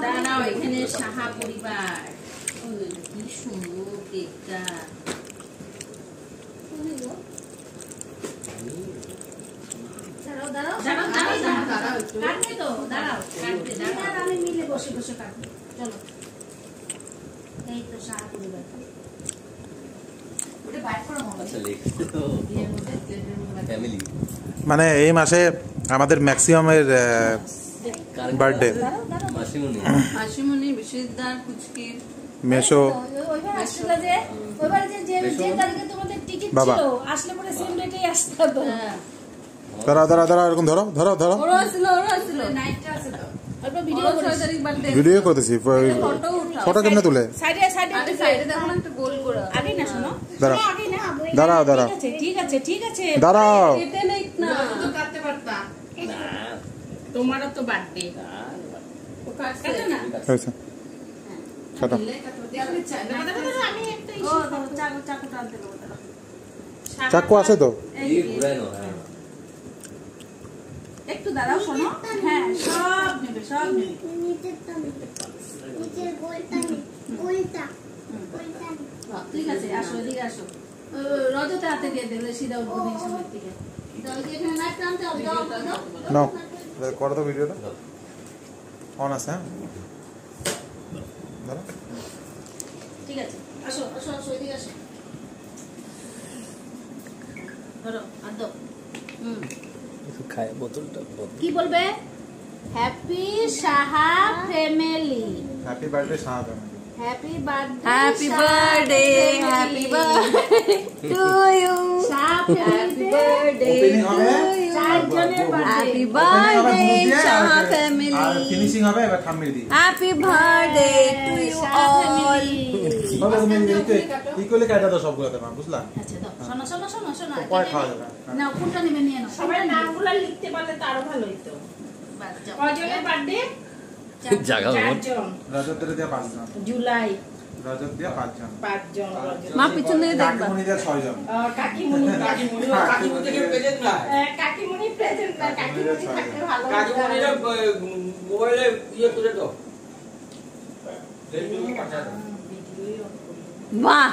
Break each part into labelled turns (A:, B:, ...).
A: দাঁড়াও, এখানে সাহা পরিবার। কি সুন্দর কেকটা। আমি মিলে বসে বসে কাটবো। চলো, এই তো সাহা পরিবার।
B: মানে এই মাসে আমাদের ম্যাক্সিমামের বার্থডে।
A: হাসিমনি বিশেষদার কুচকির
B: মেশো বাবা। দাঁড়া দাঁড়া দাঁড়া, এরকম ধরো ধরো ধরো। ভিডিও করতেছি, ফটো কেমনে তুলে? দাঁড়াও দাঁড়াও দাঁড়াও দাঁড়াও।
A: তোমারও তো বার্থডে।
B: চাকু আছে তো?
A: একটু দাঁড়াও, শোনো। হ্যাঁ, সব নেবে, সব নেবে। ঠিক আছে, আসো, এদিকে আসো। রজতে হাতে দিয়ে দেবে, সিধা উদ্বোধনী সময় থেকে।
B: নাও করো তো ভিডিওটা অন আছে। হ্যাঁ,
A: ঠিক আছে, আসো আসো আসো, এদিকে আসো। ধরো, আর দাও।
C: খায় বোতলটা।
A: কি বলবে? Happy Saha family.
B: Happy birthday Saha family.
A: Happy birthday,
D: happy birthday, happy birthday to you.
A: Happy birthday চারজনের birthday.
D: Happy birthday Saha family.
B: আর ফিনিশিং হবে এবার থাম্বনেল দি।
D: Happy birthday to you all.
B: বলো তুমি ইকুয়ালি কাটা দাও সবগুলোতে, মা বুঝলা?
A: আচ্ছা দাও, শোনো শোনো শোনো শোনো।
B: পরে খাওয়া যাবে।
A: নাও, কোনটা নেবে নিয়ে নাও।
E: সবাই নামগুলো লিখতে পারলে তো আরো ভালো হতো। কয়জনের বার্থডে?
C: জায়গা হবে।
E: 4 জন।
B: রজত দিয়ে 5 জন।
E: জুলাই
B: রজত দিয়ে 5 জন।
E: 5 জন।
D: মা পিছনে দেখবা।
B: কাকিমণি দিয়ে 6 জন।
E: কাকিমণি
F: থেকে প্রেজেন্ট না।
E: কাকিমণি প্রেজেন্ট না, কাকিমণি থাকলে ভালো হতো।
F: কাকিমণিরা মোবাইলে ইয়ে করে দাও।
D: বাহ,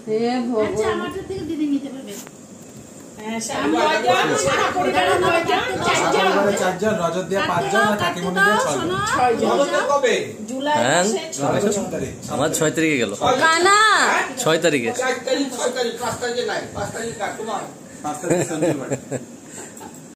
D: হে ভগবান।
A: আচ্ছা, আমাদের থেকে দিদি নিতে পারবে।
E: শ্যাম 9 জন, সাহা পরিবারের 9 জন, 4 জন।
B: আমাদের 4 জন, রজত দিয়ে 5 জন আর কাকিমণি দিয়ে 6 জন।
E: 6 জন।
F: কবে?
E: জুলাই
C: হ্যাঁ,
E: মাসে 6 জন।
C: আমার 6 তারিখে গেল।
D: কানা
C: 6 তারিখে।
F: 4 তারিখ, 6 তারিখ, 5 তারিখে নাই। 5 তারিখ কার তোমার?
B: 5 তারিখ সঞ্জুর বার্থডে।